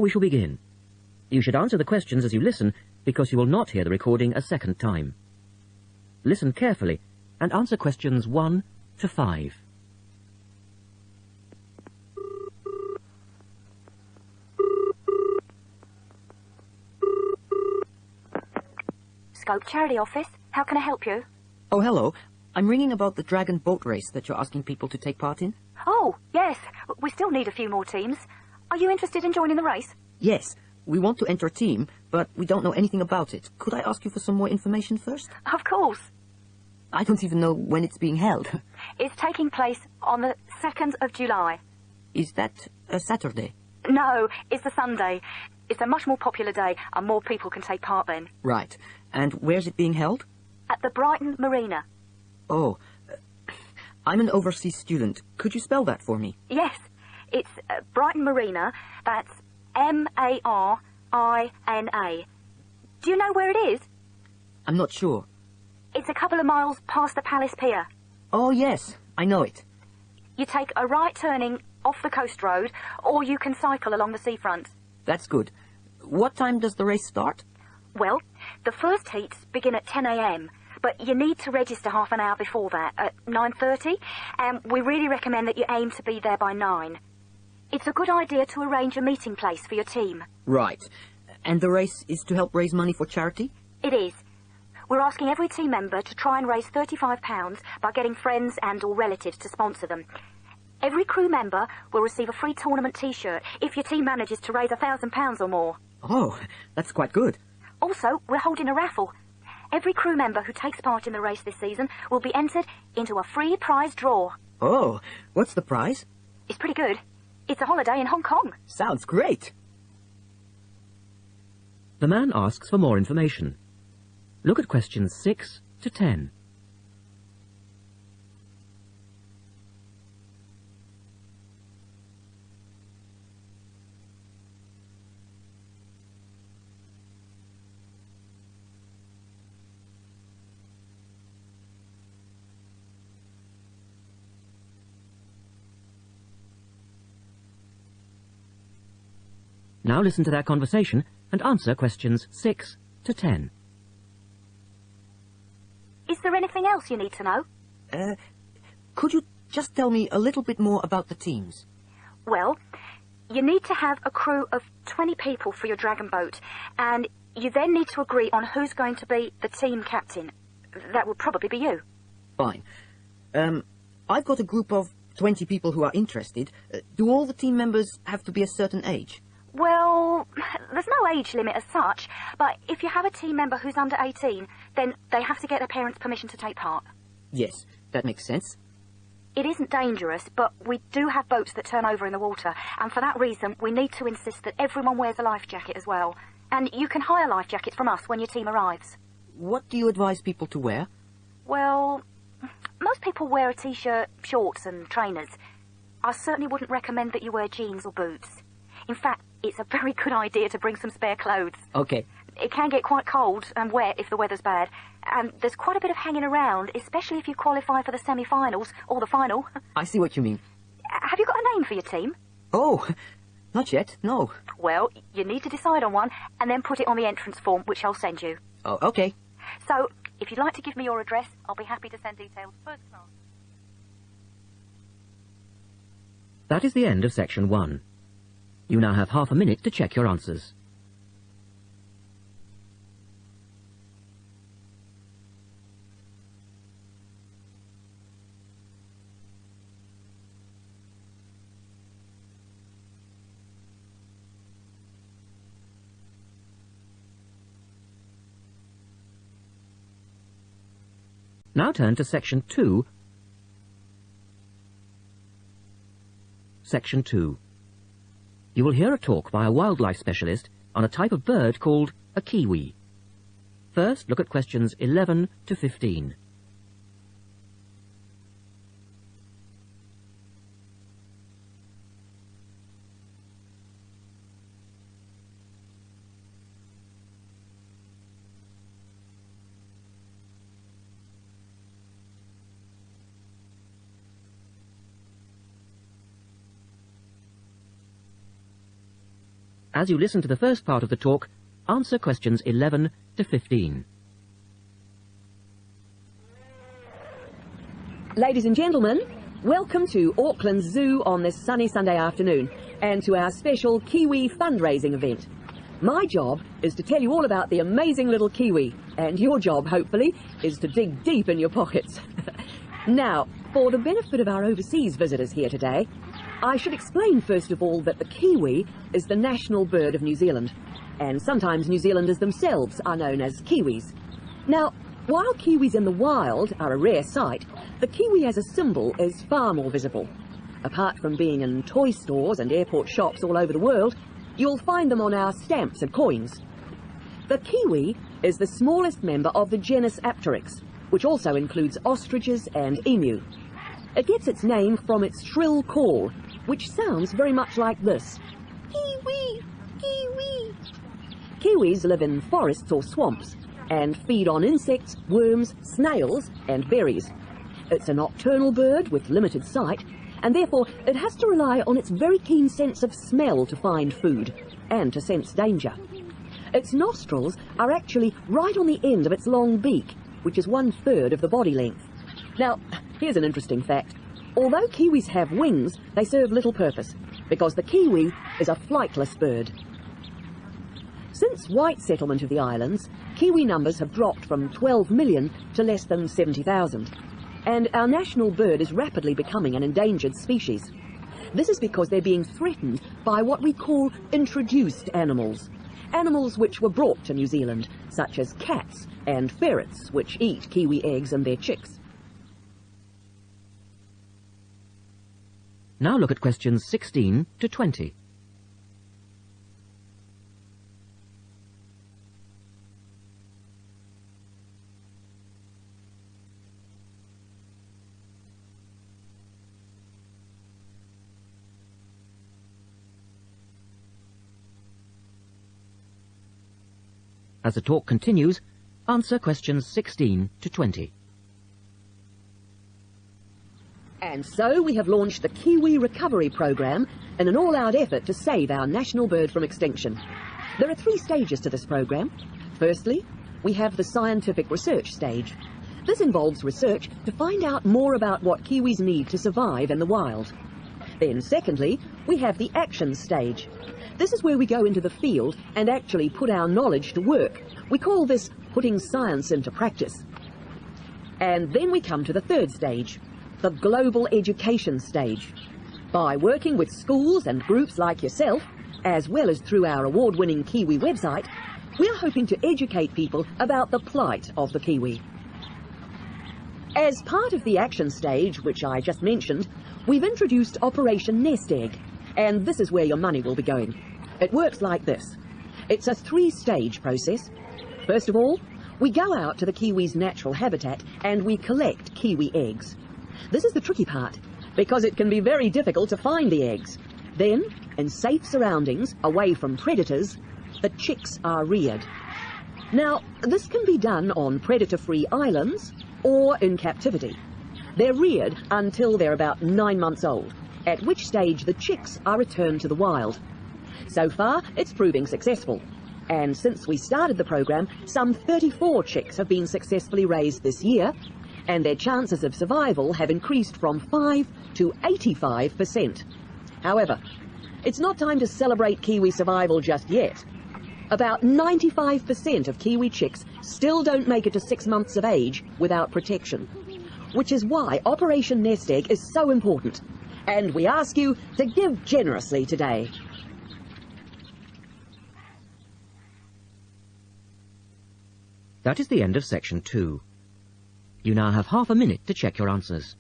Now we shall begin. You should answer the questions as you listen, because you will not hear the recording a second time. Listen carefully and answer questions 1 to 5. Scope Charity Office. How can I help you? Oh, hello. I'm ringing about the Dragon Boat Race that you're asking people to take part in. Oh, yes. We still need a few more teams. Are you interested in joining the race? Yes. We want to enter a team, but we don't know anything about it. Could I ask you for some more information first? Of course. I don't even know when it's being held. It's taking place on the 2nd of July. Is that a Saturday? No, it's a Sunday. It's a much more popular day, and more people can take part then. Right. And where's it being held? At the Brighton Marina. Oh, I'm an overseas student. Could you spell that for me? Yes, it's Brighton Marina. That's Marina. Do you know where it is? I'm not sure. It's a couple of miles past the Palace Pier. Oh, yes, I know it. You take a right turning off the coast road, or you can cycle along the seafront. That's good. What time does the race start? Well, the first heats begin at 10 a.m., but you need to register half an hour before that, at 9:30, and we really recommend that you aim to be there by 9. It's a good idea to arrange a meeting place for your team. Right. And the race is to help raise money for charity? It is. We're asking every team member to try and raise £35 by getting friends and or relatives to sponsor them. Every crew member will receive a free tournament T-shirt if your team manages to raise £1,000 or more. Oh, that's quite good. Also, we're holding a raffle. Every crew member who takes part in the race this season will be entered into a free prize draw. Oh, what's the prize? It's pretty good. It's a holiday in Hong Kong. Sounds great. The man asks for more information. Look at questions 6 to 10. Now listen to their conversation and answer questions 6 to 10. Is there anything else you need to know? Could you just tell me a little bit more about the teams? Well, you need to have a crew of 20 people for your dragon boat, and you then need to agree on who's going to be the team captain. That would probably be you. Fine. I've got a group of 20 people who are interested. Do all the team members have to be a certain age? Well, there's no age limit as such, but if you have a team member who's under 18, then they have to get their parents' permission to take part. Yes, that makes sense. It isn't dangerous, but we do have boats that turn over in the water, and for that reason, we need to insist that everyone wears a life jacket as well. And you can hire life jackets from us when your team arrives. What do you advise people to wear? Well, most people wear a T-shirt, shorts and trainers. I certainly wouldn't recommend that you wear jeans or boots. In fact, it's a very good idea to bring some spare clothes. Okay. It can get quite cold and wet if the weather's bad, and there's quite a bit of hanging around, especially if you qualify for the semi-finals or the final. I see what you mean. Have you got a name for your team? Oh, not yet, no. Well, you need to decide on one and then put it on the entrance form, which I'll send you. Oh, okay. So, if you'd like to give me your address, I'll be happy to send details first class. That is the end of section 1. You now have half a minute to check your answers. Now turn to section 2. Section 2. You will hear a talk by a wildlife specialist on a type of bird called a kiwi. First, look at questions 11 to 15. As you listen to the first part of the talk, answer questions 11 to 15. Ladies and gentlemen, welcome to Auckland Zoo on this sunny Sunday afternoon and to our special Kiwi fundraising event. My job is to tell you all about the amazing little Kiwi, and your job, hopefully, is to dig deep in your pockets. Now, for the benefit of our overseas visitors here today, I should explain first of all that the Kiwi is the national bird of New Zealand, and sometimes New Zealanders themselves are known as Kiwis. Now, while Kiwis in the wild are a rare sight, the Kiwi as a symbol is far more visible. Apart from being in toy stores and airport shops all over the world, you'll find them on our stamps and coins. The Kiwi is the smallest member of the genus Apteryx, which also includes ostriches and emu. It gets its name from its shrill call, which sounds very much like this. Kiwi! Kiwi! Kiwis live in forests or swamps and feed on insects, worms, snails and berries. It's a nocturnal bird with limited sight, and therefore it has to rely on its very keen sense of smell to find food and to sense danger. Its nostrils are actually right on the end of its long beak, which is 1/3 of the body length. Now, here's an interesting fact. Although Kiwis have wings, they serve little purpose, because the Kiwi is a flightless bird. Since white settlement of the islands, Kiwi numbers have dropped from 12 million to less than 70,000. And our national bird is rapidly becoming an endangered species. This is because they're being threatened by what we call introduced animals. Animals which were brought to New Zealand, such as cats and ferrets, which eat Kiwi eggs and their chicks. Now look at questions 16 to 20. As the talk continues, answer questions 16 to 20. And so we have launched the Kiwi Recovery Programme in an all-out effort to save our national bird from extinction. There are 3 stages to this programme. Firstly, we have the scientific research stage. This involves research to find out more about what Kiwis need to survive in the wild. Then secondly, we have the action stage. This is where we go into the field and actually put our knowledge to work. We call this putting science into practice. And then we come to the 3rd stage, the global education stage. By working with schools and groups like yourself, as well as through our award-winning Kiwi website, we're hoping to educate people about the plight of the Kiwi. As part of the action stage, which I just mentioned, we've introduced Operation Nest Egg, and this is where your money will be going. It works like this. It's a 3-stage process. First of all, we go out to the Kiwi's natural habitat and we collect Kiwi eggs. This is the tricky part, because it can be very difficult to find the eggs. Then, in safe surroundings, away from predators, the chicks are reared. Now, this can be done on predator-free islands or in captivity. They're reared until they're about 9 months old, at which stage the chicks are returned to the wild. So far, it's proving successful. And since we started the programme, some 34 chicks have been successfully raised this year, and their chances of survival have increased from 5 to 85%. However, it's not time to celebrate Kiwi survival just yet. About 95% of Kiwi chicks still don't make it to 6 months of age without protection, which is why Operation Nest Egg is so important. And we ask you to give generously today. That is the end of section 2. You now have half a minute to check your answers.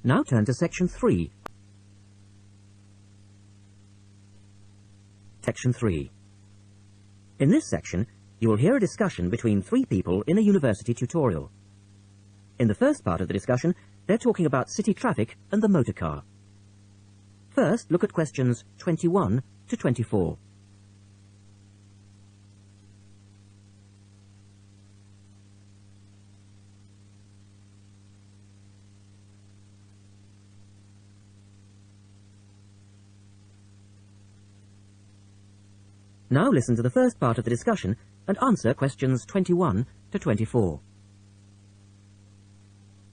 Now turn to Section 3. Section 3. In this section, you will hear a discussion between three people in a university tutorial. In the first part of the discussion, they're talking about city traffic and the motor car. First, look at questions 21 to 24. Now listen to the first part of the discussion and answer questions 21 to 24.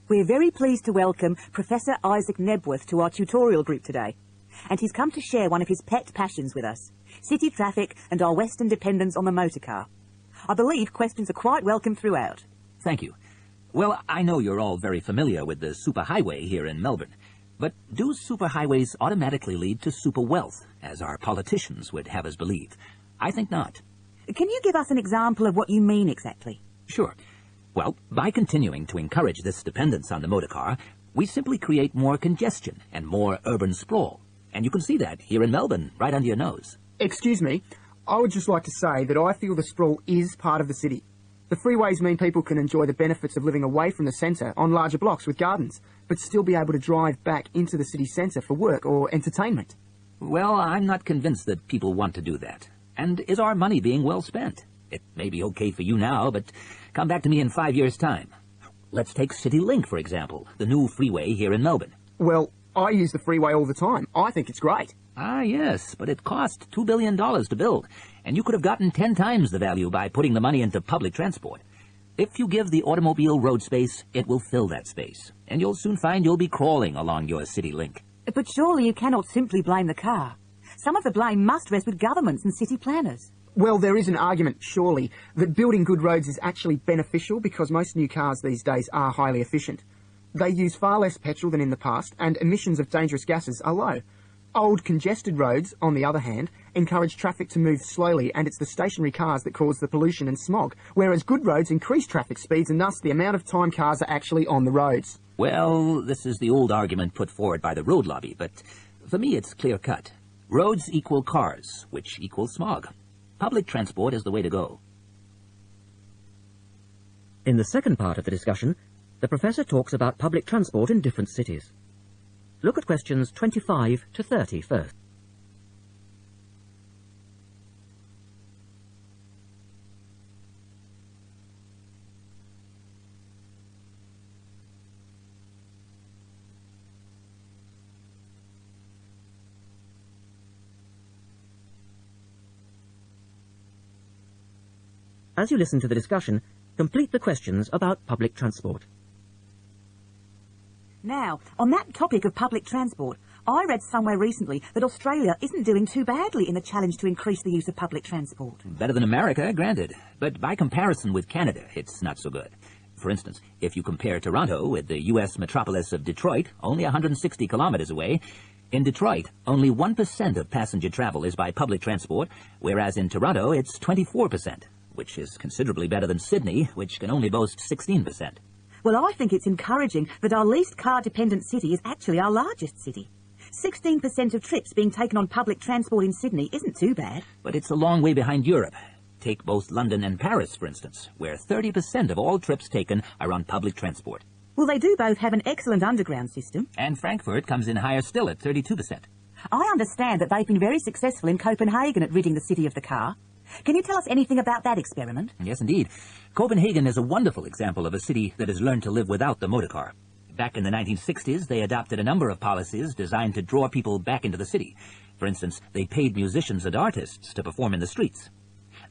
We're very pleased to welcome Professor Isaac Nebworth to our tutorial group today. And he's come to share one of his pet passions with us, city traffic and our Western dependence on the motor car. I believe questions are quite welcome throughout. Thank you. Well, I know you're all very familiar with the superhighway here in Melbourne. But do superhighways automatically lead to super wealth, as our politicians would have us believe? I think not. Can you give us an example of what you mean exactly? Sure. Well, by continuing to encourage this dependence on the motor car, we simply create more congestion and more urban sprawl. And you can see that here in Melbourne, right under your nose. Excuse me, I would just like to say that I feel the sprawl is part of the city. The freeways mean people can enjoy the benefits of living away from the centre on larger blocks with gardens, but still be able to drive back into the city centre for work or entertainment. Well, I'm not convinced that people want to do that. And is our money being well spent? It may be okay for you now, but come back to me in 5 years' time. Let's take CityLink, for example, the new freeway here in Melbourne. Well, I use the freeway all the time. I think it's great. Ah, yes, but it cost $2 billion to build, and you could have gotten 10 times the value by putting the money into public transport. If you give the automobile road space, it will fill that space, and you'll soon find you'll be crawling along your CityLink. But surely you cannot simply blame the car. Some of the blame must rest with governments and city planners. Well, there is an argument, surely, that building good roads is actually beneficial because most new cars these days are highly efficient. They use far less petrol than in the past, and emissions of dangerous gases are low. Old, congested roads, on the other hand, encourage traffic to move slowly, and it's the stationary cars that cause the pollution and smog, whereas good roads increase traffic speeds and thus the amount of time cars are actually on the roads. Well, this is the old argument put forward by the road lobby, but for me it's clear-cut. Roads equal cars, which equals smog. Public transport is the way to go. In the second part of the discussion, the professor talks about public transport in different cities. Look at questions 25 to 30 first. As you listen to the discussion, complete the questions about public transport. Now, on that topic of public transport, I read somewhere recently that Australia isn't doing too badly in the challenge to increase the use of public transport. Better than America, granted. But by comparison with Canada, it's not so good. For instance, if you compare Toronto with the U.S. metropolis of Detroit, only 160 kilometers away, in Detroit, only 1% of passenger travel is by public transport, whereas in Toronto, it's 24%, which is considerably better than Sydney, which can only boast 16%. Well, I think it's encouraging that our least car-dependent city is actually our largest city. 16% of trips being taken on public transport in Sydney isn't too bad. But it's a long way behind Europe. Take both London and Paris, for instance, where 30% of all trips taken are on public transport. Well, they do both have an excellent underground system. And Frankfurt comes in higher still at 32%. I understand that they've been very successful in Copenhagen at ridding the city of the car. Can you tell us anything about that experiment? Yes, indeed. Copenhagen is a wonderful example of a city that has learned to live without the motor car. Back in the 1960s, they adopted a number of policies designed to draw people back into the city. For instance, they paid musicians and artists to perform in the streets.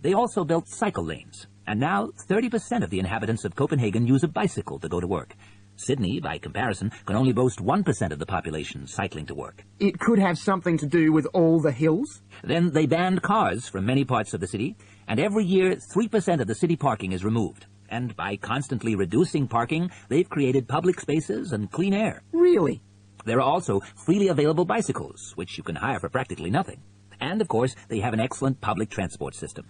They also built cycle lanes, and now 30% of the inhabitants of Copenhagen use a bicycle to go to work. Sydney, by comparison, can only boast 1% of the population cycling to work. It could have something to do with all the hills? Then they banned cars from many parts of the city, and every year 3% of the city parking is removed. And by constantly reducing parking, they've created public spaces and clean air. Really? There are also freely available bicycles, which you can hire for practically nothing. And, of course, they have an excellent public transport system.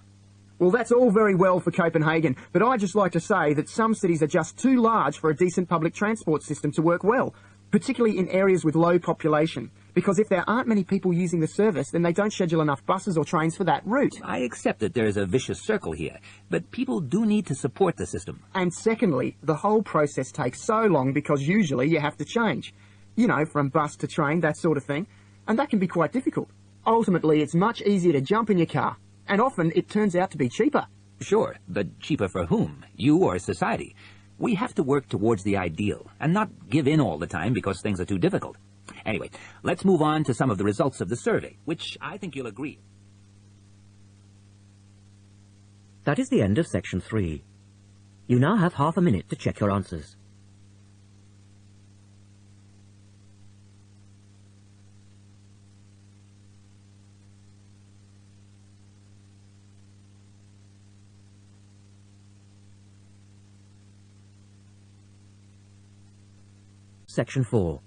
Well, that's all very well for Copenhagen, but I'd just like to say that some cities are just too large for a decent public transport system to work well. particularly in areas with low population, because if there aren't many people using the service, then they don't schedule enough buses or trains for that route. I accept that there is a vicious circle here, but people do need to support the system. And secondly, the whole process takes so long because usually you have to change. You know, from bus to train, that sort of thing. And that can be quite difficult. Ultimately, it's much easier to jump in your car, and often it turns out to be cheaper. Sure, but cheaper for whom? You or society? We have to work towards the ideal, and not give in all the time because things are too difficult. Anyway, let's move on to some of the results of the survey, which I think you'll agree. That is the end of section 3. You now have half a minute to check your answers. Section 4.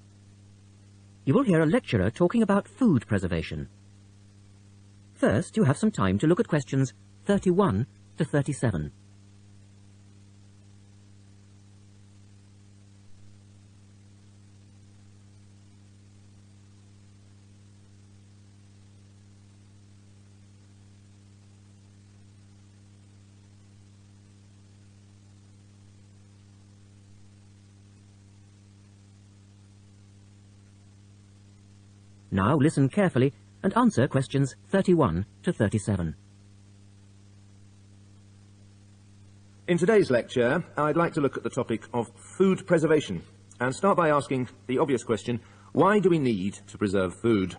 You will hear a lecturer talking about food preservation. First, you have some time to look at questions 31 to 37. Now listen carefully and answer questions 31 to 37. In today's lecture, I'd like to look at the topic of food preservation and start by asking the obvious question, why do we need to preserve food?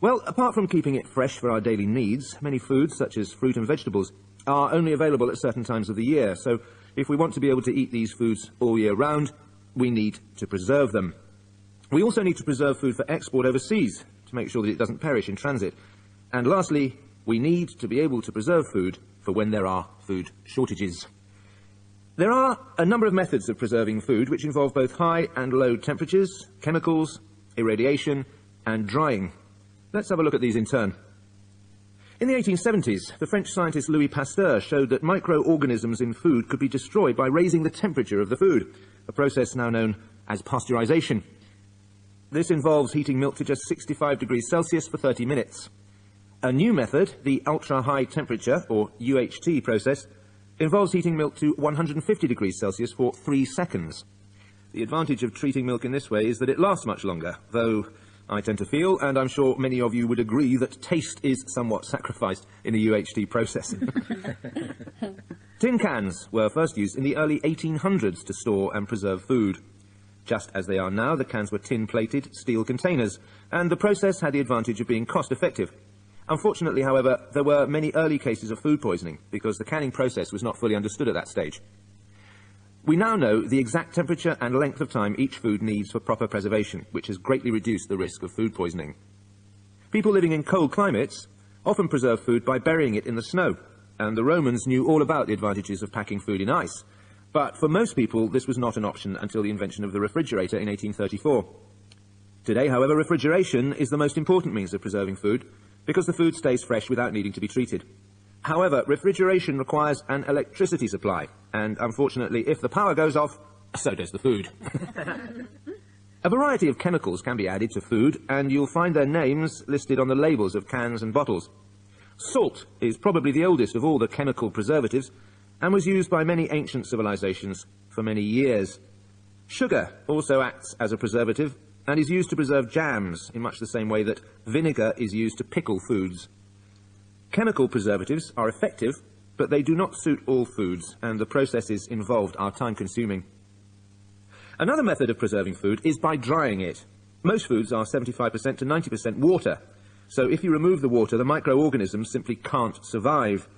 Well, apart from keeping it fresh for our daily needs, many foods, such as fruit and vegetables, are only available at certain times of the year, so if we want to be able to eat these foods all year round, we need to preserve them. We also need to preserve food for export overseas to make sure that it doesn't perish in transit. And lastly, we need to be able to preserve food for when there are food shortages. There are a number of methods of preserving food which involve both high and low temperatures, chemicals, irradiation, and drying. Let's have a look at these in turn. In the 1870s, the French scientist Louis Pasteur showed that microorganisms in food could be destroyed by raising the temperature of the food, a process now known as pasteurization. This involves heating milk to just 65 degrees Celsius for 30 minutes. A new method, the ultra-high temperature, or UHT process, involves heating milk to 150 degrees Celsius for 3 seconds. The advantage of treating milk in this way is that it lasts much longer, though I tend to feel, and I'm sure many of you would agree, that taste is somewhat sacrificed in the UHT process. Tin cans were first used in the early 1800s to store and preserve food. Just as they are now, the cans were tin-plated steel containers, and the process had the advantage of being cost-effective. Unfortunately, however, there were many early cases of food poisoning, because the canning process was not fully understood at that stage. We now know the exact temperature and length of time each food needs for proper preservation, which has greatly reduced the risk of food poisoning. People living in cold climates often preserve food by burying it in the snow, and the Romans knew all about the advantages of packing food in ice. But for most people, this was not an option until the invention of the refrigerator in 1834. Today, however, refrigeration is the most important means of preserving food, because the food stays fresh without needing to be treated. However, refrigeration requires an electricity supply, and unfortunately, if the power goes off, so does the food. A variety of chemicals can be added to food, and you'll find their names listed on the labels of cans and bottles. Salt is probably the oldest of all the chemical preservatives, and was used by many ancient civilizations for many years. Sugar also acts as a preservative, and is used to preserve jams in much the same way that vinegar is used to pickle foods. Chemical preservatives are effective, but they do not suit all foods, and the processes involved are time-consuming. Another method of preserving food is by drying it. Most foods are 75% to 90% water, so if you remove the water, the microorganisms simply can't survive.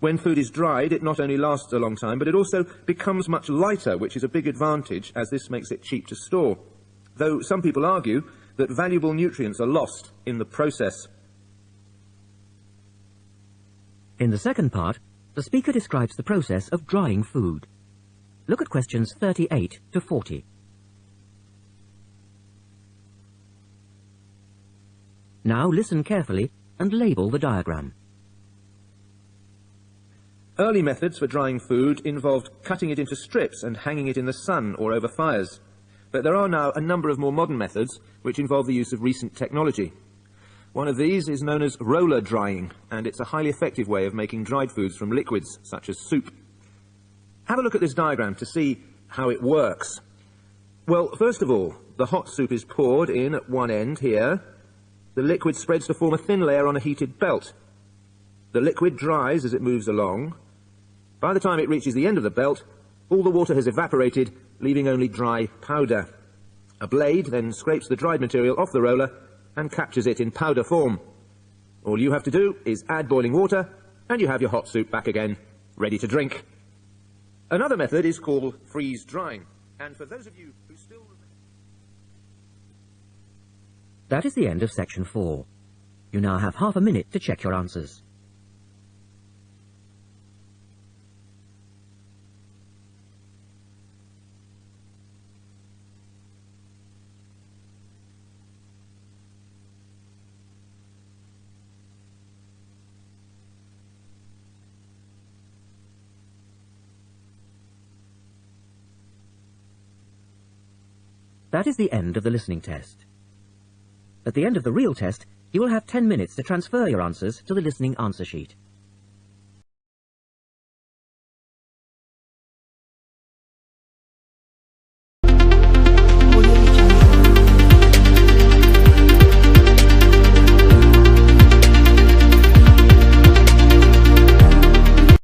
When food is dried, it not only lasts a long time, but it also becomes much lighter, which is a big advantage, as this makes it cheap to store. Though some people argue that valuable nutrients are lost in the process. In the second part, the speaker describes the process of drying food. Look at questions 38 to 40. Now listen carefully and label the diagram. Early methods for drying food involved cutting it into strips and hanging it in the sun or over fires. But there are now a number of more modern methods which involve the use of recent technology. One of these is known as roller drying, and it's a highly effective way of making dried foods from liquids, such as soup. Have a look at this diagram to see how it works. Well, first of all, the hot soup is poured in at one end here. The liquid spreads to form a thin layer on a heated belt. The liquid dries as it moves along. By the time it reaches the end of the belt, all the water has evaporated, leaving only dry powder. A blade then scrapes the dried material off the roller and captures it in powder form. All you have to do is add boiling water, and you have your hot soup back again, ready to drink. Another method is called freeze drying, and for those of you who still remember... That is the end of section 4. You now have half a minute to check your answers. That is the end of the listening test. At the end of the real test, you will have 10 minutes to transfer your answers to the listening answer sheet.